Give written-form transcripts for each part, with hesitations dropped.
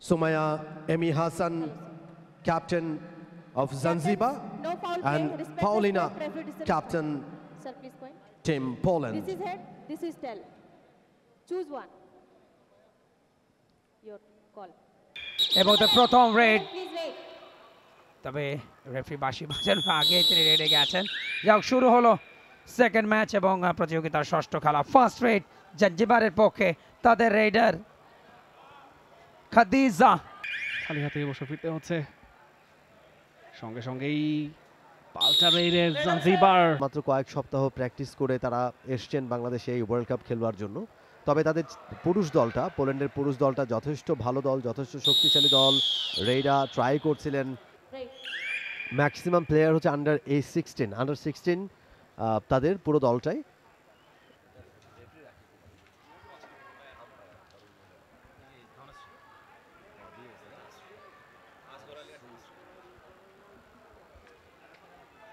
Sumaya Emi Hassan, captain of Zanzibar, No foul and play. Respect Paulina, the sport. Referee decision. captain Sir, please point. Team Poland. This is head, this is tail. Choose one. Your call. এবং তার প্রথম red, Please wait. তবে referee বাঁশি বাজানোর আগে তিনি রেডে গেছেন। যাক, শুরু হলো সেকেন্ড ম্যাচ এবং প্রতিযোগিতার ষষ্ঠ খেলা। ফার্স্ট রেড জাঞ্জিবারের পক্ষে তাদের রেডার খাদিজা। খালি হাতে বসে ফিরতে হচ্ছে, সঙ্গে সঙ্গেই পাল্টা রেডের জাঞ্জিবার। মাত্র কয়েক সপ্তাহ প্র্যাকটিস করে তারা এসছেন বাংলাদেশে এই ওয়ার্ল্ড কাপ খেলবার জন্য। তবে তাদের পুরুষ দলটা, পোল্যান্ডের পুরুষ দলটা যথেষ্ট ভালো দল, যথেষ্ট শক্তিশালী দল। রেইডা ট্রাই করছিলেন, ম্যাক্সিমাম প্লেয়ার হচ্ছে আন্ডার 16 তাদের পুরো দলটাই।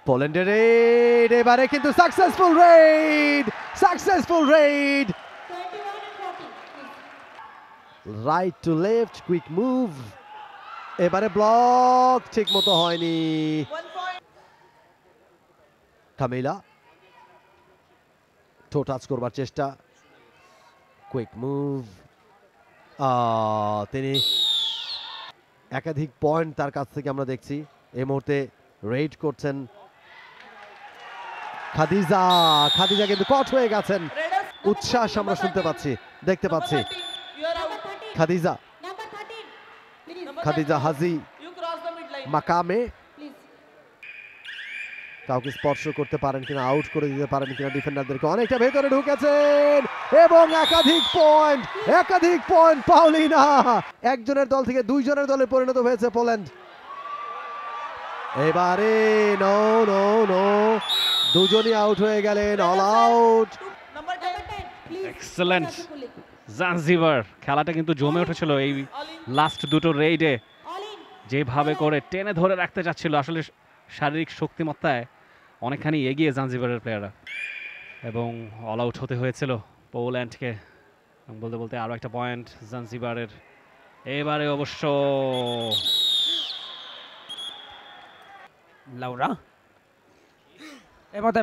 পোল্যান্ডের রেড, এবারে কিন্তু successful red, right to left quick move. এবারে ব্লক ঠিক মতো হয়নি। কামিলা টো টাচ করবার চেষ্টা, কুইক মুভ। তিনি একাধিক পয়েন্ট তার কাছ থেকে আমরা দেখছি। এই মুহূর্তে রেড করছেন খাদিজা কিন্তু কট হয়ে গেছেন। উচ্ছ্বাস আমরা শুনতে পাচ্ছি, দেখতে পাচ্ছি। খাদিজা হাজি মাকামে কাউকে স্পর্শ করতে পারেন কিনা, আউট করে দিতে পারেন কিনা ডিফেন্ডারদেরকে। অনেকটা ভেতরে ঢুকেছেন এবং একাধিক পয়েন্ট পাউলিনা। একজনের দল থেকে দুইজনের দলে পরিণত হয়েছে পোল্যান্ড। এবারে নো দুজনই আউট হয়ে গেলেন, অল আউট। Excellent Zanzibar. খেলাটা কিন্তু জমে উঠেছিল এই লাস্ট দুটো রেইডে। যেভাবে করে টেনে ধরে রাখতে চাচ্ছিল, আসলে শারীরিক শক্তিমত্তায় অনেকখানি এগিয়ে জাঞ্জিবারের প্লেয়াররা, এবং অল আউট হতে হয়েছিল পোল্যান্ডকে। বলতে বলতে আরও একটা পয়েন্ট জাঞ্জিবারের। এবারে অবশ্য লাউরা এর মধ্যে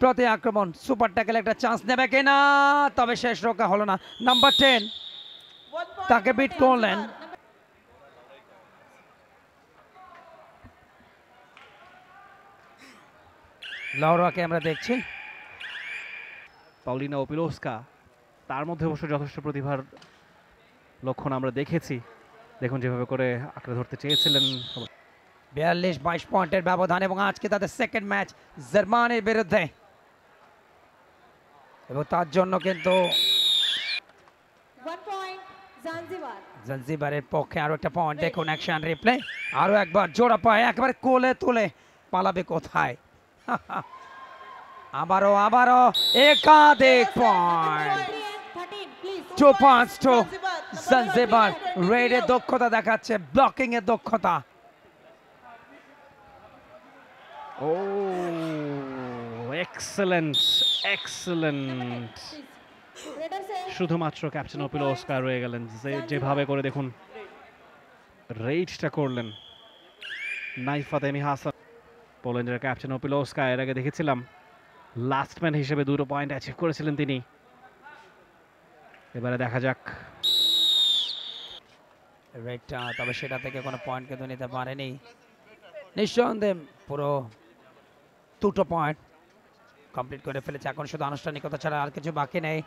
প্রতি আক্রমণ, সুপার ট্যাকেল একটা চান্স নেবে কিনা, তবে শেষ রক্ষা হলো না। নাম্বার 10 তাকে বিট করলেন। লাউরাকে আমরা দেখছি। পাউলিনা ওপিলোস্কা, তার মধ্যে অবশ্য যথেষ্ট প্রতিভার লক্ষণ আমরা দেখেছি। দেখুন যেভাবে করে আঁকড়ে ধরতে চেয়েছিলেন। 42-22 পয়েন্টের ব্যবধান, এবং আজকে তাদের সেকেন্ড ম্যাচ জার্মানির বিরুদ্ধে, এবং তার জন্য কিন্তু জাঞ্জিবারের পক্ষে আরো একটা পয়েন্ট। দেখুন অ্যাকশন রিপ্লে, আরো একবার জোড়া পায়, একবার কোলে তুলে পালাবে কোথায়। আবারও একাধিক পয়েন্ট। 2 points to Zanzibar. রেডের দক্ষতা দেখাচ্ছে, ব্লকিং এর দক্ষতা। ও এক্সেলেন্ট। শুধুমাত্র ক্যাপ্টেন ওপিলোস্কা রয়ে গেলেন, যেভাবে করে দেখুন রেইডটা করলেন নাইফাত এমি হাসান। পোল্যান্ডের ক্যাপ্টেন ওপিলোস্কা, এর আগে দেখেছিলাম লাস্ট ম্যান হিসেবে 2 পয়েন্ট অ্যাচিভ করেছিলেন তিনি। এবারে দেখা যাক রেডটা, তবে সেটা থেকে কোনো পয়েন্ট কিন্তু নিতে পারেনি। নিঃসন্দেহে পুরো 2টো পয়েন্ট কমপ্লিট করে ফেলেছে। এখন শুধু আনুষ্ঠানিকতা ছাড়া আর কিছু বাকি নেই।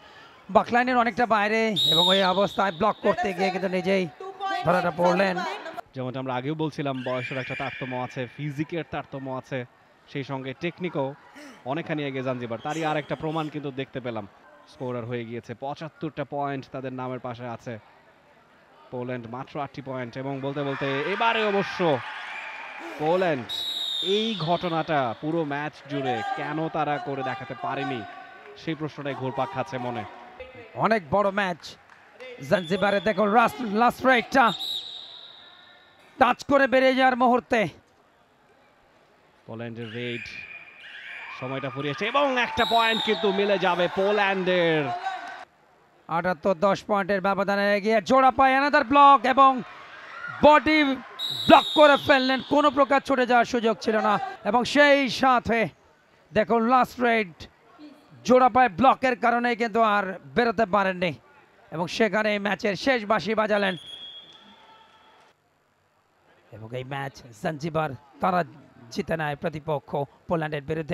বাকলাইনের অনেকটা বাইরে, এবং ওই অবস্থায় ব্লক করতে গিয়ে কিন্তু নিজেই ধরাটা পড়লেন। যেমনটা আমরা আগেও বলছিলাম, বয়সের একটা তারতম্য আছে, ফিজিকের তারতম্য আছে, সেই সঙ্গে টেকনিকও অনেকখানি এগিয়ে জাঞ্জিবার। তারই আর একটা প্রমাণ কিন্তু দেখতে পেলাম। স্কোরার হয়ে গিয়েছে, 75টা পয়েন্ট তাদের নামের পাশে আছে। পোল্যান্ড মাত্র 8টি পয়েন্ট। এবং বলতে বলতে এবারে অবশ্য পোল্যান্ড এই ঘটনাটা পুরো ম্যাচ জুড়ে কেন তারা করে দেখাতে পারেনি, সেই প্রশ্নটাই ঘুরপাক খাচ্ছে মনে। অনেক বড় ম্যাচ জাঞ্জিবারে। দেখো লাস্ট রেডটা টাচ করে বেরিয়ে যাওয়ার মুহূর্তে পোল্যান্ডের রেড সময়টা ফুরিয়েছে, এবং একটা পয়েন্ট কিন্তু মিলে যাবে পোল্যান্ডের। 78-10 পয়েন্টের ব্যবধানে এগিয়ে জোড়া পায় অ্যানাদার ব্লক এবং বডি ব্লক করে ফেললেন, কোনো প্রকার ছুটে যাওয়ার সুযোগ ছিল না এবং সেই সাথে দেখুন লাস্ট রেড জোড়া পায় ব্লকের কারণে কিন্তু আর বেরোতে পারেননি এবং সেখানে ম্যাচের শেষ বাঁশি বাজালেন এবং এই ম্যাচ জাঞ্জিবার তারা জিতে নেয় প্রতিপক্ষ পোল্যান্ডের বিরুদ্ধে।